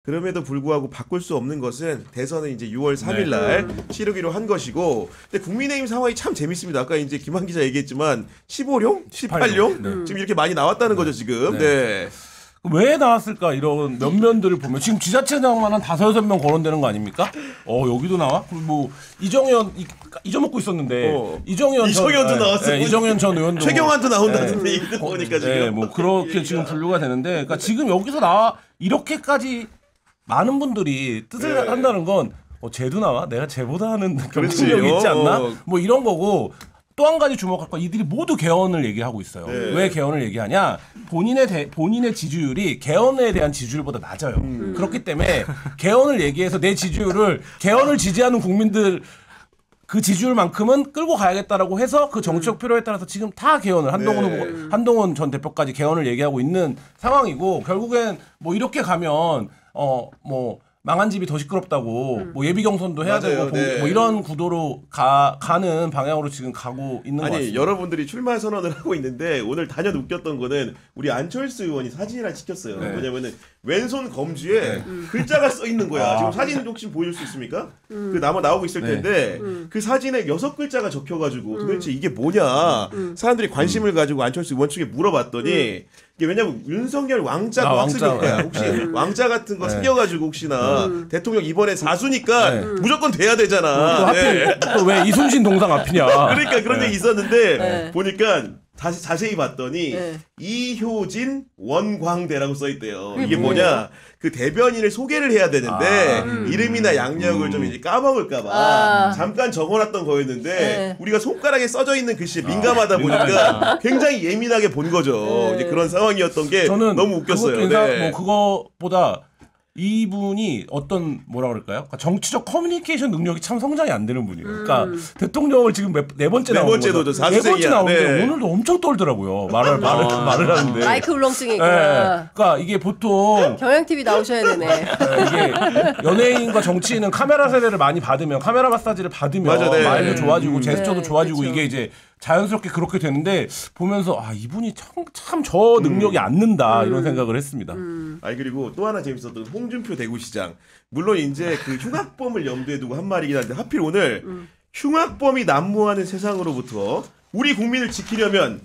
그럼에도 불구하고 바꿀 수 없는 것은 대선은 이제 6월 3일 날 치르기로 한 것이고, 근데 국민의힘 상황이 참 재밌습니다. 아까 이제 김한 기자 얘기했지만 15룡, 18룡 지금 이렇게 많이 나왔다는 거죠 지금. 네. 왜 나왔을까 이런 면면들을 보면 지금 지자체장만 한 5-6명 거론되는 거 아닙니까? 여기도 나와? 뭐 이정현 잊어먹고 있었는데 이정현도 나왔어요. 네, 이정현 전 의원도 최경환도 나온다는데 얘기를 보니까 지금. 네, 뭐 그렇게 지금 분류가 되는데, 그러니까 지금 여기서 나와 이렇게까지 많은 분들이 뜻을 한다는 건 쟤도 나와? 내가 쟤보다 하는 경쟁력이 있지 않나? 뭐 이런 거고. 또 한 가지 주목할 건 이들이 모두 개헌을 얘기하고 있어요. 네. 왜 개헌을 얘기하냐? 본인의 지지율이 개헌에 대한 지지율보다 낮아요. 그렇기 때문에 개헌을 얘기해서 내 지지율을 개헌을 지지하는 국민들 그 지지율만큼은 끌고 가야겠다라고 해서 그 정치적 필요에 따라서 지금 다 개헌을 한동훈 전 대표까지 개헌을 얘기하고 있는 상황이고, 결국엔 뭐 이렇게 가면 뭐 망한 집이 더 시끄럽다고 뭐 예비 경선도 해야 맞아요. 되고 뭐 이런 구도로 가는 방향으로 지금 가고 있는 것 같습니다. 여러분들이 출마 선언을 하고 있는데 오늘 단연 웃겼던 거는 우리 안철수 의원이 사진이랑 찍혔어요. 뭐냐면은 왼손 검지에 글자가 써 있는 거야. 지금 사진 혹시 보여줄 수 있습니까? 그 나오고 있을 텐데 그 사진에 6글자가 적혀가지고 도대체 이게 뭐냐 사람들이 관심을 가지고 안철수 의원 측에 물어봤더니 이게 왜냐면 윤석열 왕자 학습일 거야. 혹시 왕자 같은 거 새겨가지고 혹시나 대통령 이번에 4수니까 무조건 돼야 되잖아. 또 하필 또 왜 이순신 동상 앞이냐. 그러니까 그런 얘기 있었는데 보니까 다시 자세히 봤더니 이효진 원광대라고 써있대요. 이게 뭐냐, 그 대변인을 소개를 해야 되는데 이름이나 양력을 좀 이제 까먹을까봐 잠깐 적어놨던 거였는데 우리가 손가락에 써져 있는 글씨에 민감하다 보니까 굉장히 예민하게 본 거죠. 이제 그런 상황이었던 게 저는 너무 웃겼어요. 뭐 그거보다 이분이 어떤 뭐라 그럴까요? 그러니까 정치적 커뮤니케이션 능력이 참 성장이 안 되는 분이에요. 그러니까 대통령을 지금 네 번째 나오는 거죠. 네 번째 나오는데 오늘도 엄청 떨더라고요. 말을 하는데 마이크 울렁증이 있구나. 그러니까 이게 보통 경향 TV 나오셔야 되네. 이게 연예인과 정치인은 카메라 세례를 많이 받으면, 카메라 마사지를 받으면 말도 좋아지고 제스처도 좋아지고 그렇죠. 이게 이제 자연스럽게 그렇게 되는데 보면서 이분이 참 저 능력이 안 는다 이런 생각을 했습니다. 그리고 또 하나 재밌었던 홍준표 대구시장. 물론 이제 그 흉악범을 염두에 두고 한 말이긴 한데 하필 오늘 흉악범이 난무하는 세상으로부터 우리 국민을 지키려면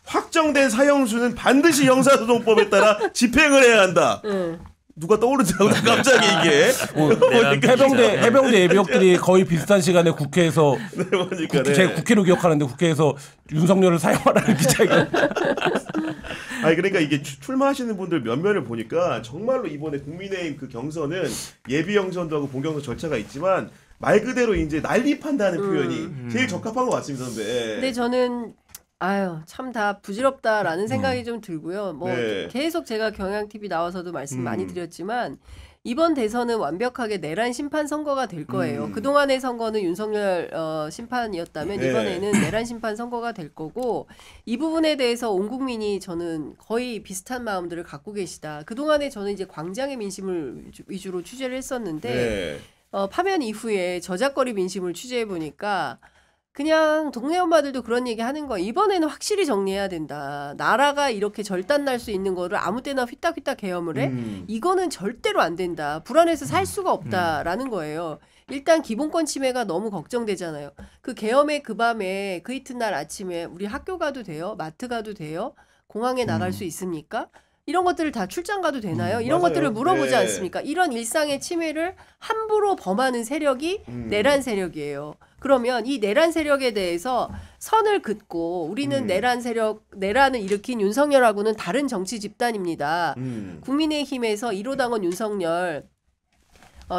확정된 사형수는 반드시 형사소송법에 따라 집행을 해야 한다. 누가 떠오르더라고 갑자기 이게. 해병대 예비역들이 거의 비슷한 시간에 국회에서 제가 국회로 기억하는데 국회에서 윤석열을 사용하라는 기자가. 그러니까 이게 출마하시는 분들 면면을 보니까 정말로 이번에 국민의힘 그 경선은 예비 경선도 하고 본경선 절차가 있지만 말 그대로 이제 난립한다는 표현이 제일 적합한 것 같습니다, 선배. 근데 저는 참 다 부질없다라는 생각이 좀 들고요. 뭐 계속 제가 경향TV 나와서도 말씀 많이 드렸지만 이번 대선은 완벽하게 내란 심판 선거가 될 거예요. 그동안의 선거는 윤석열 심판이었다면 이번에는 내란 심판 선거가 될 거고, 이 부분에 대해서 온 국민이 저는 거의 비슷한 마음들을 갖고 계시다. 그동안에 저는 이제 광장의 민심을 위주로 취재를 했었는데 파면 이후에 저작거리 민심을 취재해 보니까 그냥 동네 엄마들도 그런 얘기 하는 거예요. 이번에는 확실히 정리해야 된다. 나라가 이렇게 절단 날 수 있는 거를 아무 때나 휘딱휘딱 계엄을 해? 이거는 절대로 안 된다. 불안해서 살 수가 없다라는 거예요. 일단 기본권 침해가 너무 걱정되잖아요. 그 계엄의 그 밤에 그 이튿날 아침에 우리 학교 가도 돼요? 마트 가도 돼요? 공항에 나갈 수 있습니까? 이런 것들을 다 출장 가도 되나요? 이런 것들을 물어보지 않습니까? 이런 일상의 침해를 함부로 범하는 세력이 내란 세력이에요. 그러면 이 내란 세력에 대해서 선을 긋고 우리는 내란을 일으킨 윤석열하고는 다른 정치 집단입니다. 국민의힘에서 1호당원 윤석열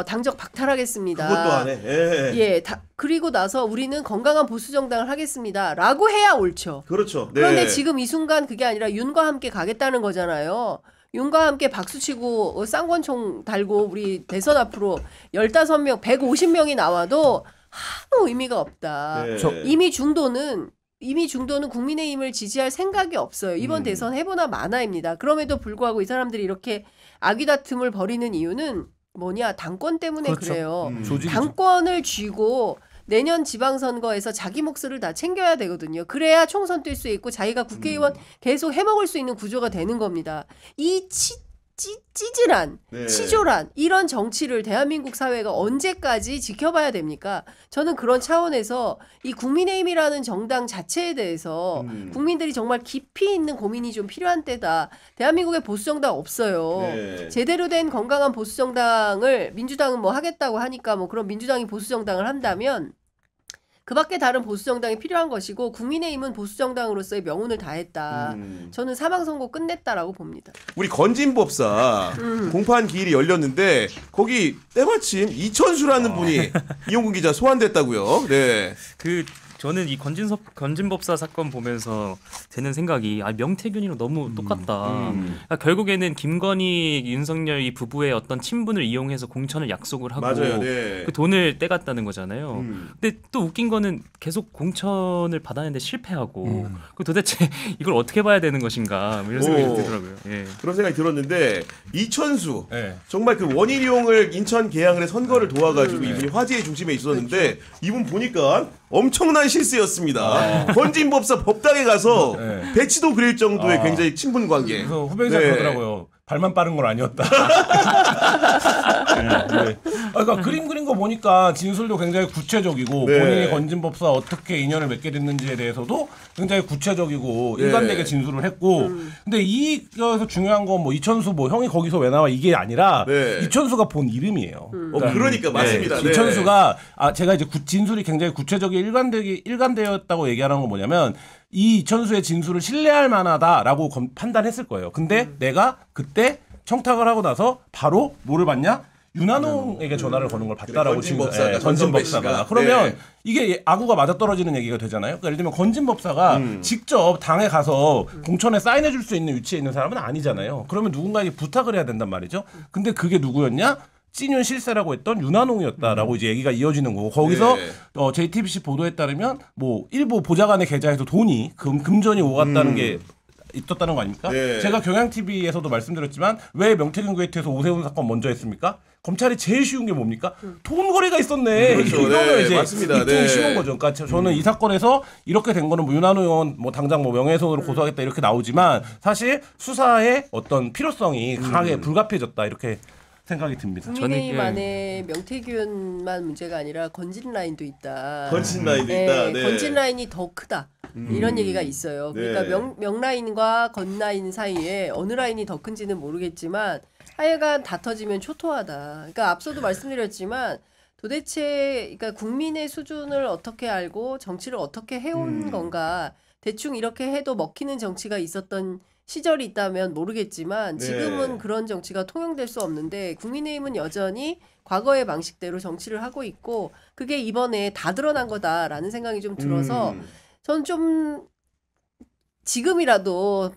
당적 박탈하겠습니다. 그것도 안 해. 그리고 나서 우리는 건강한 보수 정당을 하겠습니다. 라고 해야 옳죠. 그렇죠. 그런데 지금 이 순간 그게 아니라 윤과 함께 가겠다는 거잖아요. 윤과 함께 박수치고 쌍권총 달고 우리 대선 앞으로 15명, 150명이 나와도 아무 의미가 없다. 이미 중도는 국민의힘을 지지할 생각이 없어요. 이번 대선 해보나 마나입니다. 그럼에도 불구하고 이 사람들이 이렇게 악의다툼을 벌이는 이유는 뭐냐? 당권 때문에 그래요. 당권을 쥐고 내년 지방선거에서 자기 몫을 다 챙겨야 되거든요. 그래야 총선 뛸 수 있고 자기가 국회의원 계속 해먹을 수 있는 구조가 되는 겁니다. 이 찌질한, 네. 치졸한 이런 정치를 대한민국 사회가 언제까지 지켜봐야 됩니까? 저는 그런 차원에서 이 국민의힘이라는 정당 자체에 대해서 국민들이 정말 깊이 있는 고민이 좀 필요한 때다. 대한민국에 보수정당 없어요. 네. 제대로 된 건강한 보수정당을 민주당은 뭐 하겠다고 하니까 뭐 그런 민주당이 보수정당을 한다면 그 밖에 다른 보수정당이 필요한 것이고 국민의힘은 보수정당으로서의 명운을 다했다. 저는 사망선고 끝냈다라고 봅니다. 우리 건진법사 공판 기일이 열렸는데 거기 때마침 이천수라는 분이 이용근 기자 소환됐다고요. 네. 저는 이 건진법사 사건 보면서 드는 생각이 명태균이랑 너무 똑같다. 그러니까 결국에는 김건희, 윤석열 이 부부의 어떤 친분을 이용해서 공천을 약속을 하고 맞아요. 네. 그 돈을 떼갔다는 거잖아요. 근데 또 웃긴 거는 계속 공천을 받았는데 실패하고 그 도대체 이걸 어떻게 봐야 되는 것인가 이런 생각이 들더라고요. 예. 그런 생각이 들었는데 이천수 네. 정말 그 원희룡을 인천 계양을의 선거를 도와가지고 이분이 화제의 중심에 있었는데 이분 보니까 엄청난 실수였습니다. 건진법사 법당에 가서 네. 배치도 그릴 정도의 굉장히 친분 관계. 그래서 후배가 네. 그러더라고요. 발만 빠른 건 아니었다. 네. 그러니까 그림 그린 거 보니까 진술도 굉장히 구체적이고 네. 본인이 건진법사 어떻게 인연을 맺게 됐는지에 대해서도 굉장히 구체적이고 일관되게 진술을 했고 근데 이거에서 중요한 건 뭐 이천수 뭐 형이 거기서 왜 나와 이게 아니라 네. 이천수가 본 이름이에요. 그러니까 맞습니다. 네. 이천수가 제가 이제 진술이 굉장히 구체적이 일관되었다고 얘기하는 건 뭐냐면 이 이천수의 진술을 신뢰할 만하다라고 판단했을 거예요. 근데 내가 그때 청탁을 하고 나서 바로 뭐를 받냐? 윤한홍에게 전화를 거는 걸 봤다라고 건진법사가, 건진법사가. 그러면 네. 이게 아구가 맞아떨어지는 얘기가 되잖아요. 그러니까 예를 들면 건진법사가 직접 당에 가서 공천에 사인해 줄 수 있는 위치에 있는 사람은 아니잖아요. 그러면 누군가에게 부탁을 해야 된단 말이죠. 근데 그게 누구였냐? 찐윤 실세라고 했던 윤한홍이었다라고 이제 얘기가 이어지는 거고 거기서 네. JTBC 보도에 따르면 뭐 일부 보좌관의 계좌에서 돈이 금전이 오갔다는 게 있었다는 거 아닙니까? 네. 제가 경향TV에서도 말씀드렸지만 왜 명태균 게이트에서 오세훈 사건 먼저 했습니까? 검찰이 제일 쉬운 게 뭡니까? 돈 거래가 있었네. 그렇죠. 이거는 네, 이제 맞습니다. 입증이 네. 쉬운 거죠. 그러니까 저는 이 사건에서 이렇게 된 거는 뭐 윤한호 의원 뭐 당장 뭐 명예훼손으로 고소하겠다 이렇게 나오지만 사실 수사의 어떤 필요성이 강하게 불가피해졌다 이렇게 생각이 듭니다. 국민의힘 안에 명태균만 문제가 아니라 건진 라인도 있다. 건진 라인도 네, 있다. 네. 건진 라인이 더 크다. 이런 얘기가 있어요. 그러니까 네. 명 라인과 건 라인 사이에 어느 라인이 더 큰지는 모르겠지만 하여간 다 터지면 초토하다. 그러니까 앞서도 말씀드렸지만 도대체 그러니까 국민의 수준을 어떻게 알고 정치를 어떻게 해온 건가. 대충 이렇게 해도 먹히는 정치가 있었던 시절이 있다면 모르겠지만 지금은 네. 그런 정치가 통용될 수 없는데 국민의힘은 여전히 과거의 방식대로 정치를 하고 있고 그게 이번에 다 드러난 거다라는 생각이 좀 들어서 저는 좀 지금이라도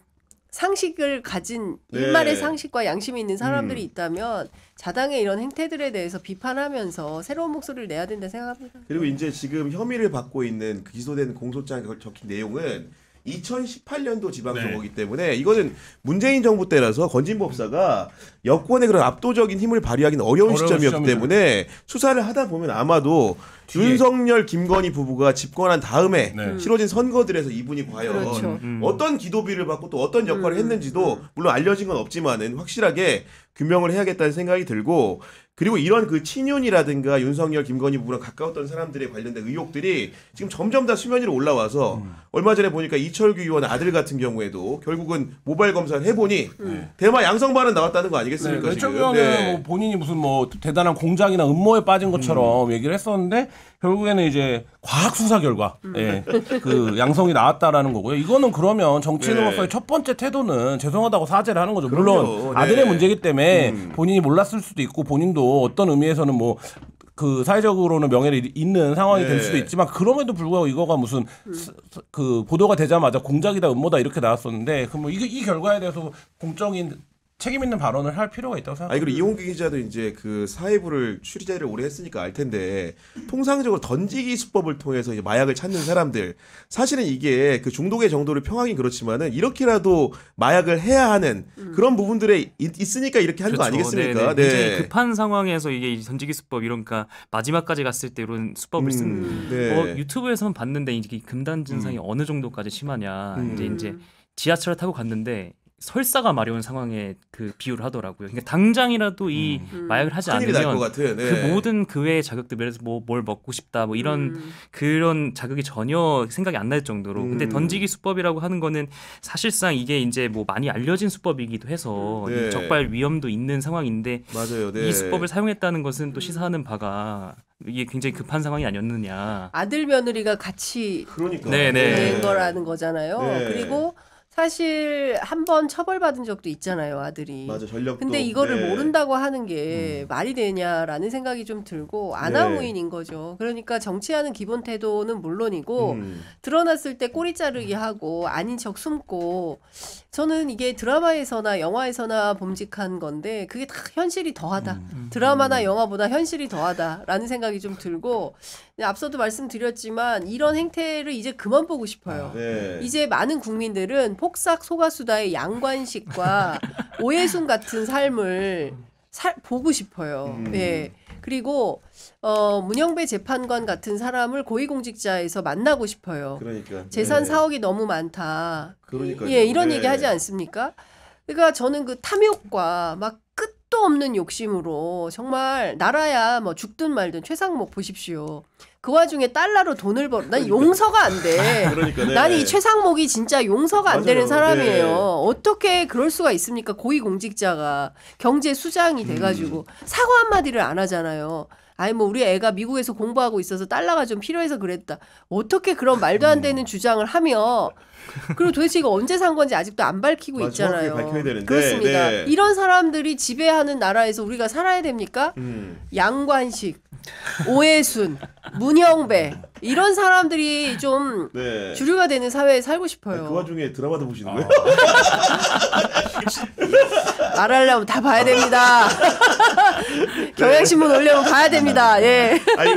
상식을 가진 네. 일말의 상식과 양심이 있는 사람들이 있다면 자당의 이런 행태들에 대해서 비판하면서 새로운 목소리를 내야 된다 생각합니다. 그리고 이제 지금 혐의를 받고 있는 기소된 공소장에 적힌 내용은 2018년도 지방선거이기 때문에 이거는 문재인 정부 때라서 건진법사가 여권의 그런 압도적인 힘을 발휘하기는 어려운 시점이었기 시점이죠. 때문에 수사를 하다 보면 아마도 윤석열, 김건희 부부가 집권한 다음에 네. 치러진 선거들에서 이분이 과연 그렇죠. 어떤 기도비를 받고 또 어떤 역할을 했는지도 물론 알려진 건 없지만은 확실하게 규명을 해야겠다는 생각이 들고 그리고 이런 그 친윤이라든가 윤석열, 김건희 부부랑 가까웠던 사람들에 관련된 의혹들이 지금 점점 다 수면 위로 올라와서 얼마 전에 보니까 이철규 의원 아들 같은 경우에도 결국은 모바일 검사를 해보니 대마 양성반은 나왔다는 거 아니겠습니까? 이철규 지금? 의원은 뭐 본인이 무슨 뭐 대단한 공작이나 음모에 빠진 것처럼 얘기를 했었는데 결국에는 이제 과학 수사 결과 그 양성이 나왔다라는 거고요. 이거는 그러면 정치인으로서의 첫 번째 태도는 죄송하다고 사죄를 하는 거죠. 물론 그럼요. 아들의 네. 문제이기 때문에 본인이 몰랐을 수도 있고 본인도 어떤 의미에서는 뭐 그 사회적으로는 명예를 잇는 상황이 될 네. 수도 있지만 그럼에도 불구하고 이거가 무슨 그 보도가 되자마자 공작이다 음모다 이렇게 나왔었는데 그럼 뭐 이 결과에 대해서 공적인 책임 있는 발언을 할 필요가 있다고 생각합니다. 아니 그리고 이홍기 기자도 이제 그 사회부를 취재를 오래 했으니까 알 텐데 통상적으로 던지기 수법을 통해서 이제 마약을 찾는 사람들 사실은 이게 그 중독의 정도를 평하긴 그렇지만은 이렇게라도 마약을 해야 하는 그런 부분들에 있으니까 이렇게 한 거 아니겠습니까? 네네. 굉장히 급한 상황에서 이게 이 던지기 수법 이런가 마지막까지 갔을 때 이런 수법을 쓴 네. 유튜브에서는 봤는데 이제 금단 증상이 어느 정도까지 심하냐 이제 지하철을 타고 갔는데 설사가 마려운 상황에 그 비유를 하더라고요. 그러니까 당장이라도 이 마약을 하지 큰일이 날 것 않으면 같아. 네. 그 모든 그 외의 자극들, 예를 들어서 뭐 뭘 먹고 싶다, 뭐 이런 그런 자극이 전혀 생각이 안 날 정도로. 근데 던지기 수법이라고 하는 거는 사실상 이게 이제 뭐 많이 알려진 수법이기도 해서 네. 적발 위험도 있는 상황인데 맞아요. 네. 이 수법을 사용했다는 것은 또 시사하는 바가 이게 굉장히 급한 상황이 아니었느냐. 아들 며느리가 같이 그러니까. 네네. 된 거라는 거잖아요. 네. 그리고 사실 한 번 처벌받은 적도 있잖아요, 아들이. 맞아, 전력도. 근데 이거를 네. 모른다고 하는 게 말이 되냐라는 생각이 좀 들고 아나무인인 거죠. 그러니까 정치하는 기본 태도는 물론이고 드러났을 때 꼬리 자르기 하고 아닌 척 숨고 저는 이게 드라마에서나 영화에서나 범직한 건데 그게 다 현실이 더하다. 드라마나 영화보다 현실이 더하다라는 생각이 좀 들고 앞서도 말씀드렸지만 이런 행태를 이제 그만 보고 싶어요. 네. 이제 많은 국민들은 폭삭 소가수다의 양관식과 오해순 같은 삶을 보고 싶어요. 예. 그리고 문영배 재판관 같은 사람을 고위공직자에서 만나고 싶어요. 그러니까. 재산 네. 4억이 너무 많다. 그러니까요. 예, 이런 네. 얘기 하지 않습니까? 그러니까 저는 그 탐욕과 막 끝도 없는 욕심으로 정말 나라야 뭐 죽든 말든 최상목 보십시오. 그 와중에 달러로 돈을 벌어. 난 용서가 안 돼. 그러니까, 네. 난 이 최상목이 진짜 용서가 안 맞아요. 되는 사람이에요. 네. 어떻게 그럴 수가 있습니까? 고위공직자가 경제 수장이 돼가지고 사과 한마디를 안 하잖아요. 아니 뭐 우리 애가 미국에서 공부하고 있어서 달러가 좀 필요해서 그랬다. 어떻게 그런 말도 안 되는 주장을 하며 그리고 도대체 이거 언제 산 건지 아직도 안 밝히고 맞아, 있잖아요. 정확하게 밝혀야 되는데. 그렇습니다. 네. 이런 사람들이 지배하는 나라에서 우리가 살아야 됩니까? 양관식, 오해순, 문영배 이런 사람들이 좀 네. 주류가 되는 사회에 살고 싶어요. 그 와중에 드라마도 보시는 거예요? 말하려면 다 봐야 됩니다. 경향신문 올려면 봐야 됩니다. 예. 아니,